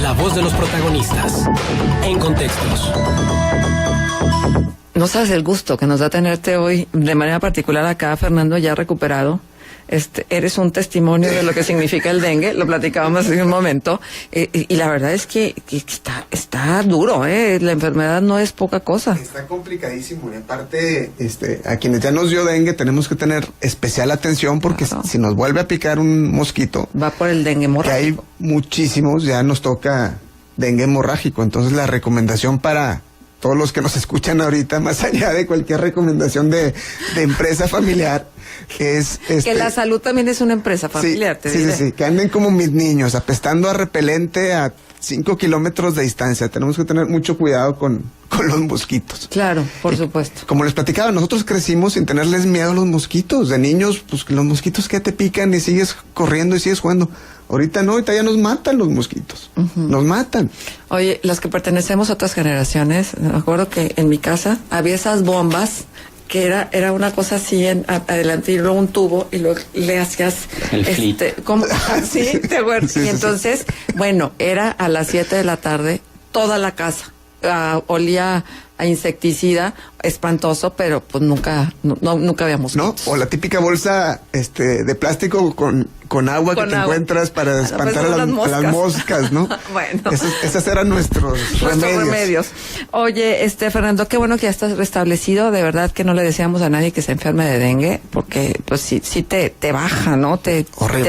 La voz de los protagonistas. En Contextos. No sabes el gusto que nos da tenerte hoy, de manera particular acá, Fernando, ya recuperado. Eres un testimonio de lo que significa el dengue, lo platicábamos hace un momento, y la verdad es que está duro, la enfermedad no es poca cosa. Está complicadísimo, y aparte, a quienes ya nos dio dengue tenemos que tener especial atención, porque claro, si nos vuelve a picar un mosquito, va por el dengue hemorrágico. Que hay muchísimos, ya nos toca dengue hemorrágico. Entonces la recomendación para todos los que nos escuchan ahorita, más allá de cualquier recomendación de empresa familiar, es que la salud también es una empresa familiar, sí, que anden como mis niños, apestando a repelente a 5 kilómetros de distancia. Tenemos que tener mucho cuidado con los mosquitos. Claro, por supuesto. Como les platicaba, nosotros crecimos sin tenerles miedo a los mosquitos. De niños, pues los mosquitos que te pican y sigues corriendo y sigues jugando. Ahorita no, ahorita ya nos matan los mosquitos. Nos matan. Oye, las que pertenecemos a otras generaciones, me acuerdo que en mi casa había esas bombas que era una cosa así adelante y luego un tubo y luego le hacías ¿cómo? Sí, te acuerdas. Sí, y entonces, bueno, era a las 7 de la tarde toda la casa olía a insecticida, espantoso, pero pues nunca habíamos. No, o la típica bolsa de plástico con agua que te encuentras para espantar a las moscas, ¿no? Bueno. Esas eran nuestros remedios. Oye, Fernando, qué bueno que ya estás restablecido. De verdad que no le deseamos a nadie que se enferme de dengue, porque pues sí te baja, ¿no? Te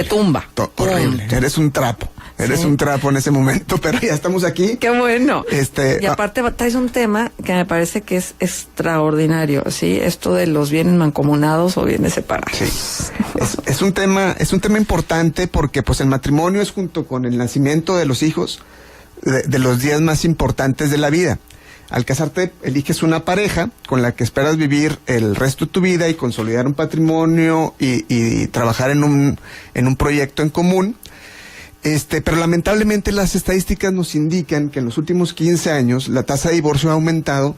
tumba. Horrible. Eres un trapo. Eres un trapo en ese momento, pero ya estamos aquí. ¡Qué bueno! Y aparte traes un tema que me parece que es extraordinario, ¿sí? Esto de los bienes mancomunados o bienes separados. Sí. Es un tema importante, porque pues el matrimonio es, junto con el nacimiento de los hijos, de los días más importantes de la vida. Al casarte eliges una pareja con la que esperas vivir el resto de tu vida y consolidar un patrimonio y trabajar en un proyecto en común. Pero lamentablemente las estadísticas nos indican que en los últimos 15 años la tasa de divorcio ha aumentado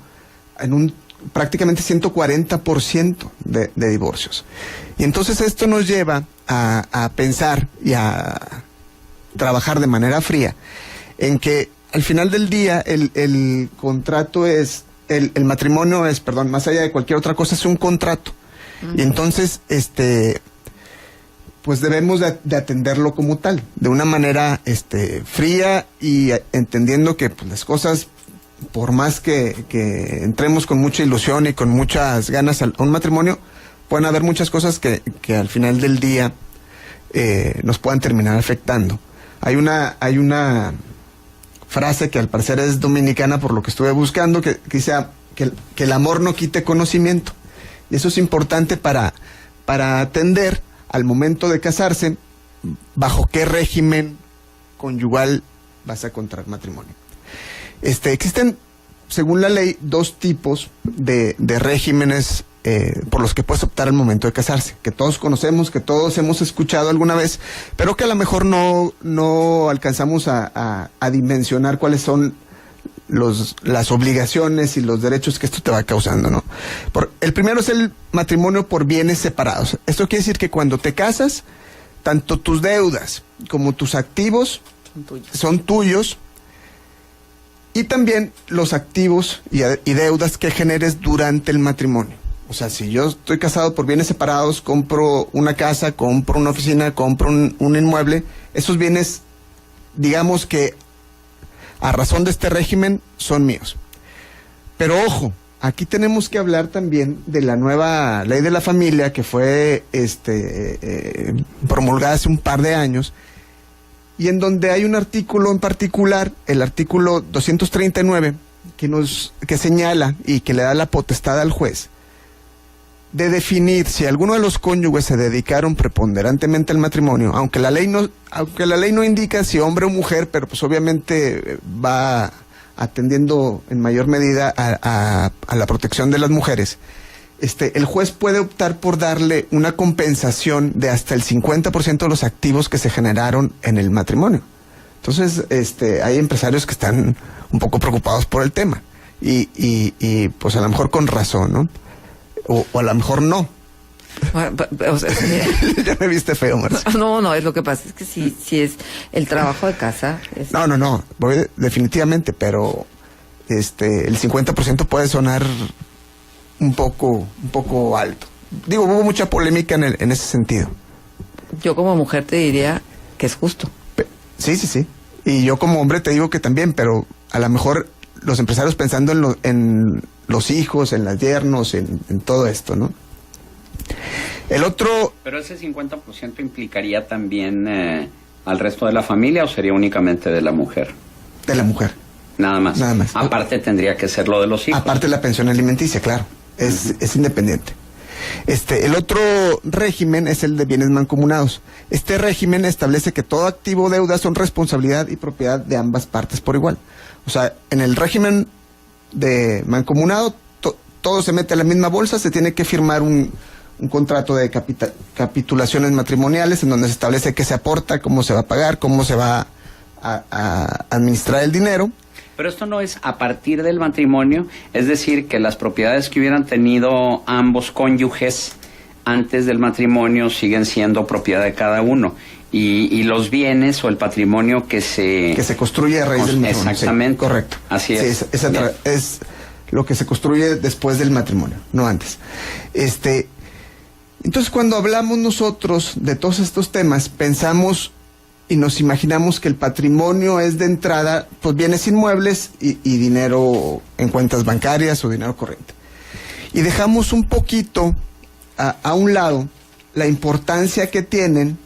en un prácticamente 140% de divorcios. Y entonces esto nos lleva a pensar y a trabajar de manera fría en que al final del día el contrato es, el matrimonio es, más allá de cualquier otra cosa, es un contrato. Y entonces, pues debemos de atenderlo como tal, de una manera fría, y entendiendo que pues, las cosas, por más que entremos con mucha ilusión y con muchas ganas a un matrimonio, pueden haber muchas cosas que al final del día nos puedan terminar afectando. Hay una frase que al parecer es dominicana, por lo que estuve buscando, que dice que el amor no quite conocimiento. Y eso es importante para atender al momento de casarse, bajo qué régimen conyugal vas a contraer matrimonio. Existen, según la ley, 2 tipos de regímenes por los que puedes optar al momento de casarse, que todos conocemos, que todos hemos escuchado alguna vez, pero que a lo mejor no alcanzamos a dimensionar cuáles son las obligaciones y los derechos que esto te va causando, ¿no? El primero es el matrimonio por bienes separados. Esto quiere decir que cuando te casas, tanto tus deudas como tus activos son tuyos, y también los activos y deudas que generes durante el matrimonio. O sea, si yo estoy casado por bienes separados, compro una casa, compro una oficina, compro un inmueble, esos bienes, digamos que a razón de este régimen, son míos. Pero ojo, aquí tenemos que hablar también de la nueva ley de la familia, que fue promulgada hace un par de años, y en donde hay un artículo en particular, el artículo 239, que señala y que le da la potestad al juez de definir si alguno de los cónyuges se dedicaron preponderantemente al matrimonio, aunque la ley no indica si hombre o mujer, pero pues obviamente va atendiendo en mayor medida a la protección de las mujeres. El juez puede optar por darle una compensación de hasta el 50% de los activos que se generaron en el matrimonio. Entonces, hay empresarios que están un poco preocupados por el tema, y pues a lo mejor con razón, ¿no? O a lo mejor no. Bueno, o sea, Ya me viste feo, Marcia. no, es lo que pasa, es que sí es el trabajo de casa. No, voy definitivamente, pero el 50% puede sonar un poco alto. Digo, hubo mucha polémica en ese sentido. Yo como mujer te diría que es justo. Sí. Y yo como hombre te digo que también, pero a lo mejor los empresarios pensando en los hijos, en los yernos, en todo esto, ¿no? El otro... ¿Pero ese 50% implicaría también al resto de la familia o sería únicamente de la mujer? De la mujer. Nada más. Nada más. Aparte tendría que ser lo de los hijos. Aparte la pensión alimenticia, claro. Es independiente. El otro régimen es el de bienes mancomunados. Este régimen establece que todo activo o deuda son responsabilidad y propiedad de ambas partes por igual. O sea, en el régimen de mancomunado todo se mete a la misma bolsa, se tiene que firmar un contrato de capitulaciones matrimoniales en donde se establece qué se aporta, cómo se va a pagar, cómo se va a administrar el dinero. Pero esto no es a partir del matrimonio, es decir, que las propiedades que hubieran tenido ambos cónyuges antes del matrimonio siguen siendo propiedad de cada uno. Y los bienes o el patrimonio que se construye a raíz del matrimonio. Exactamente. Sí, correcto. Así es. Sí, es lo que se construye después del matrimonio, no antes. Entonces, cuando hablamos nosotros de todos estos temas, pensamos y nos imaginamos que el patrimonio es de entrada, pues bienes inmuebles y dinero en cuentas bancarias o dinero corriente. Y dejamos un poquito a un lado la importancia que tienen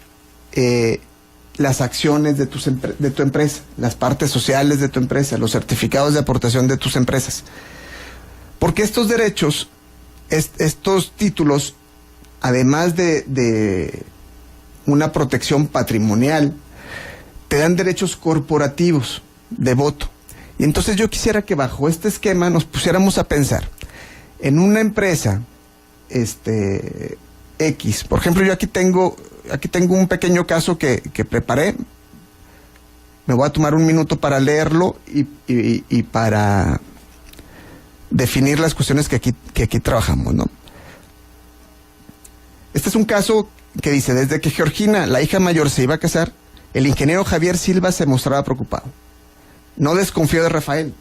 las acciones de tu empresa, las partes sociales de tu empresa, los certificados de aportación de tus empresas. Porque estos derechos, estos títulos, además de una protección patrimonial, te dan derechos corporativos de voto. Y entonces yo quisiera que bajo este esquema nos pusiéramos a pensar en una empresa X. Por ejemplo, yo aquí tengo un pequeño caso que preparé. Me voy a tomar un minuto para leerlo y para definir las cuestiones que aquí trabajamos, ¿no? Este es un caso que dice: desde que Georgina, la hija mayor, se iba a casar, el ingeniero Javier Silva se mostraba preocupado. No desconfío de Rafael.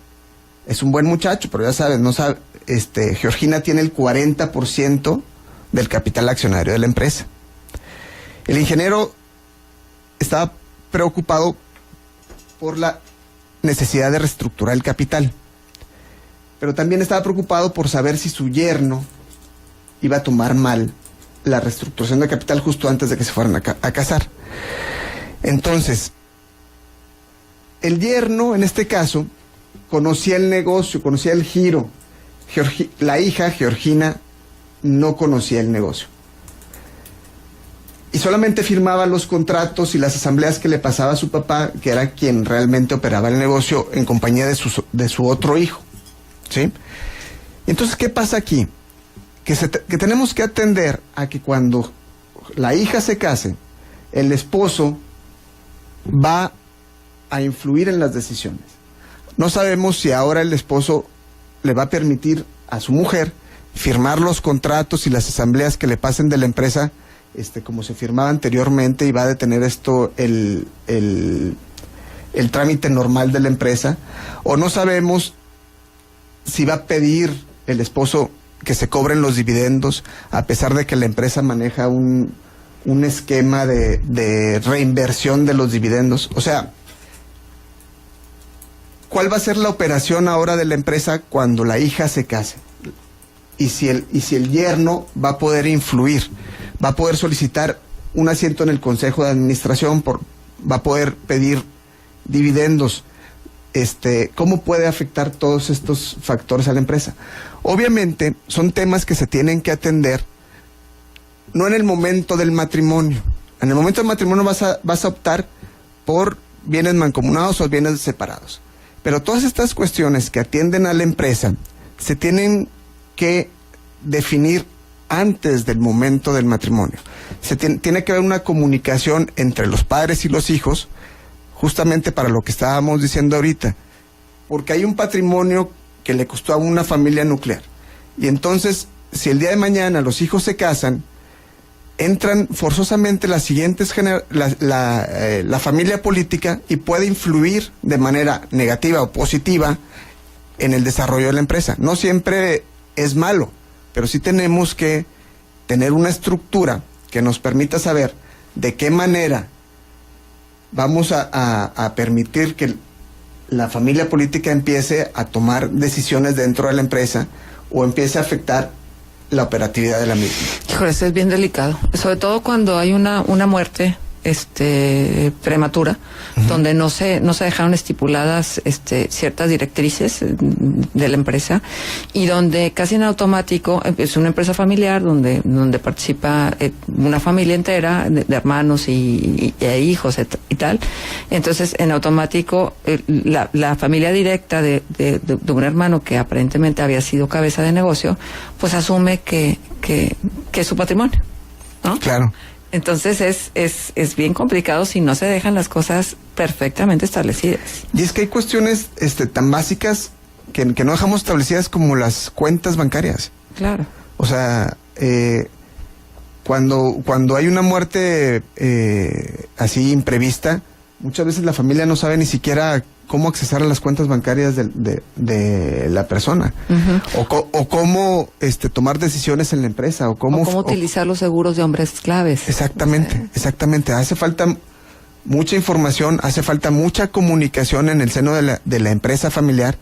Es un buen muchacho, pero ya sabes, no sabe, Georgina tiene el 40% del capital accionario de la empresa. El ingeniero estaba preocupado por la necesidad de reestructurar el capital, pero también estaba preocupado por saber si su yerno iba a tomar mal la reestructuración de capital justo antes de que se fueran a casar. Entonces, el yerno, en este caso, conocía el negocio, conocía el giro. La hija, Georgina, no conocía el negocio. Y solamente firmaba los contratos y las asambleas que le pasaba a su papá, que era quien realmente operaba el negocio en compañía de su otro hijo. ¿Sí? Entonces, ¿qué pasa aquí? Que tenemos que atender a que cuando la hija se case, el esposo va a influir en las decisiones. No sabemos si ahora el esposo le va a permitir a su mujer firmar los contratos y las asambleas que le pasen de la empresa, como se firmaba anteriormente, y va a detener esto el trámite normal de la empresa, o no sabemos si va a pedir el esposo que se cobren los dividendos, a pesar de que la empresa maneja un esquema de reinversión de los dividendos. O sea, ¿cuál va a ser la operación ahora de la empresa cuando la hija se case? Y si el yerno va a poder influir, va a poder solicitar un asiento en el consejo de administración, va a poder pedir dividendos. ¿Cómo puede afectar todos estos factores a la empresa? Obviamente son temas que se tienen que atender no en el momento del matrimonio. En el momento del matrimonio vas a optar por bienes mancomunados o bienes separados. Pero todas estas cuestiones que atienden a la empresa se tienen que definir antes del momento del matrimonio. Tiene que haber una comunicación entre los padres y los hijos, justamente para lo que estábamos diciendo ahorita, porque hay un patrimonio que le costó a una familia nuclear. Y entonces, si el día de mañana los hijos se casan, entran forzosamente las siguientes la familia política y puede influir de manera negativa o positiva en el desarrollo de la empresa. No siempre es malo, pero sí tenemos que tener una estructura que nos permita saber de qué manera vamos a permitir que la familia política empiece a tomar decisiones dentro de la empresa o empiece a afectar la operatividad de la misma. Híjole, eso es bien delicado, sobre todo cuando hay una muerte prematura, donde no se dejaron estipuladas ciertas directrices de la empresa, y donde casi en automático es una empresa familiar donde participa una familia entera de hermanos y hijos y tal. Entonces en automático la familia directa de un hermano que aparentemente había sido cabeza de negocio, pues asume que es su patrimonio, ¿no? Claro. Entonces es bien complicado si no se dejan las cosas perfectamente establecidas. Y es que hay cuestiones tan básicas que no dejamos establecidas, como las cuentas bancarias. Claro. O sea, cuando hay una muerte así imprevista, muchas veces la familia no sabe ni siquiera cómo accesar a las cuentas bancarias de la persona, o cómo tomar decisiones en la empresa, o cómo utilizar los seguros de hombres claves. Exactamente. Hace falta mucha información, hace falta mucha comunicación en el seno de la empresa familiar,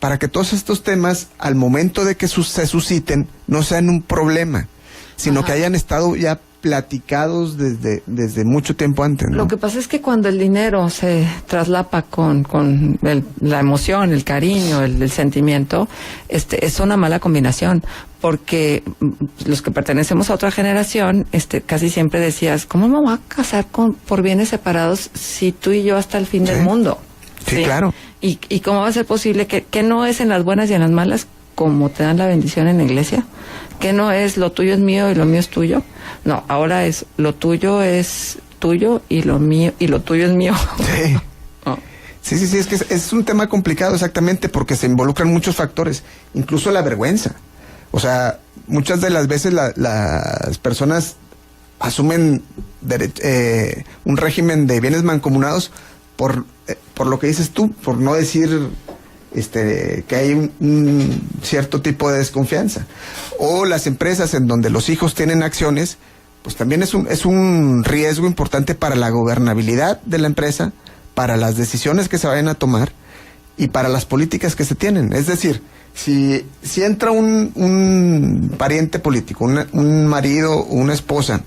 para que todos estos temas, al momento de que se susciten, no sean un problema, sino que hayan estado ya platicados desde mucho tiempo antes, ¿no? Lo que pasa es que cuando el dinero se traslapa con la emoción, el cariño, el sentimiento, es una mala combinación, porque los que pertenecemos a otra generación, casi siempre decías, ¿cómo me voy a casar por bienes separados si tú y yo hasta el fin del mundo? Sí, claro. ¿Y cómo va a ser posible que no es en las buenas y en las malas como te dan la bendición en la iglesia? Que no es lo tuyo es mío y lo mío es tuyo. No, ahora es lo tuyo es tuyo y lo mío y lo tuyo es mío. Sí. Oh. Sí, es que es un tema complicado, exactamente, porque se involucran muchos factores, incluso la vergüenza. O sea, muchas de las veces las personas asumen un régimen de bienes mancomunados por lo que dices tú, por no decir que hay un cierto tipo de desconfianza. O las empresas en donde los hijos tienen acciones, pues también es un riesgo importante para la gobernabilidad de la empresa, para las decisiones que se vayan a tomar y para las políticas que se tienen. Es decir, si entra un pariente político, un marido o una esposa,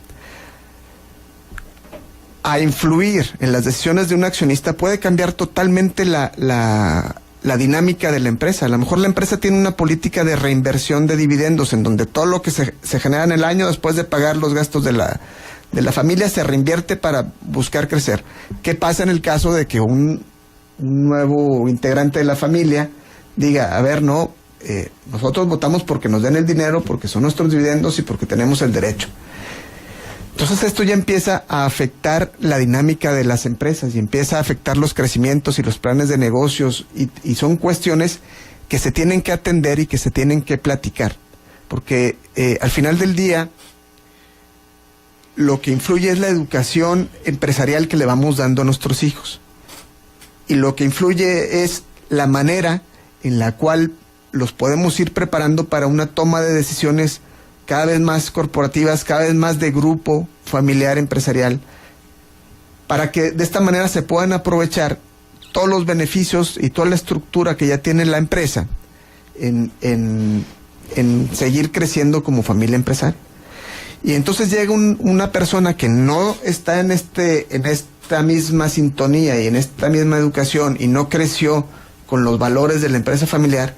a influir en las decisiones de un accionista, puede cambiar totalmente la dinámica de la empresa. A lo mejor la empresa tiene una política de reinversión de dividendos, en donde todo lo que se genera en el año, después de pagar los gastos de la familia, se reinvierte para buscar crecer. ¿Qué pasa en el caso de que un nuevo integrante de la familia diga, a ver, no, nosotros votamos porque nos den el dinero, porque son nuestros dividendos y porque tenemos el derecho? Entonces esto ya empieza a afectar la dinámica de las empresas y empieza a afectar los crecimientos y los planes de negocios, y son cuestiones que se tienen que atender y que se tienen que platicar, porque al final del día lo que influye es la educación empresarial que le vamos dando a nuestros hijos, y lo que influye es la manera en la cual los podemos ir preparando para una toma de decisiones cada vez más corporativas, cada vez más de grupo familiar empresarial, para que de esta manera se puedan aprovechar todos los beneficios y toda la estructura que ya tiene la empresa en seguir creciendo como familia empresaria. Y entonces llega una persona que no está en esta misma sintonía y en esta misma educación, y no creció con los valores de la empresa familiar,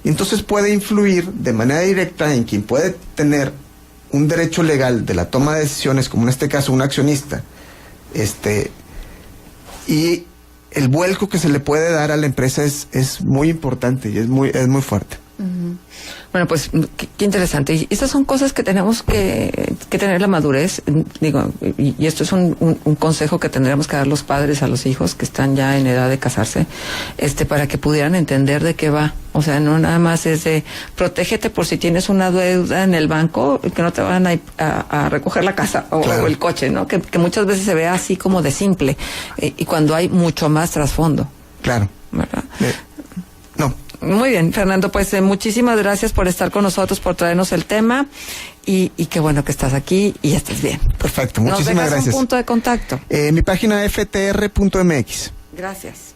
y entonces puede influir de manera directa en quien puede tener un derecho legal de la toma de decisiones, como en este caso un accionista, y el vuelco que se le puede dar a la empresa es muy importante y es muy fuerte. Uh-huh. Bueno, pues qué interesante. Y estas son cosas que tenemos que tener la madurez, digo, y esto es un consejo que tendríamos que dar los padres a los hijos que están ya en edad de casarse, para que pudieran entender de qué va. O sea, no nada más es de protégete por si tienes una deuda en el banco, que no te van a recoger la casa o el coche, ¿no? Que muchas veces se ve así como de simple, y cuando hay mucho más trasfondo. Claro. ¿Verdad? No. Muy bien, Fernando, pues muchísimas gracias por estar con nosotros, por traernos el tema, y qué bueno que estás aquí y estés bien. Perfecto, muchísimas gracias. Un punto de contacto. Mi página ftr.mx. Gracias.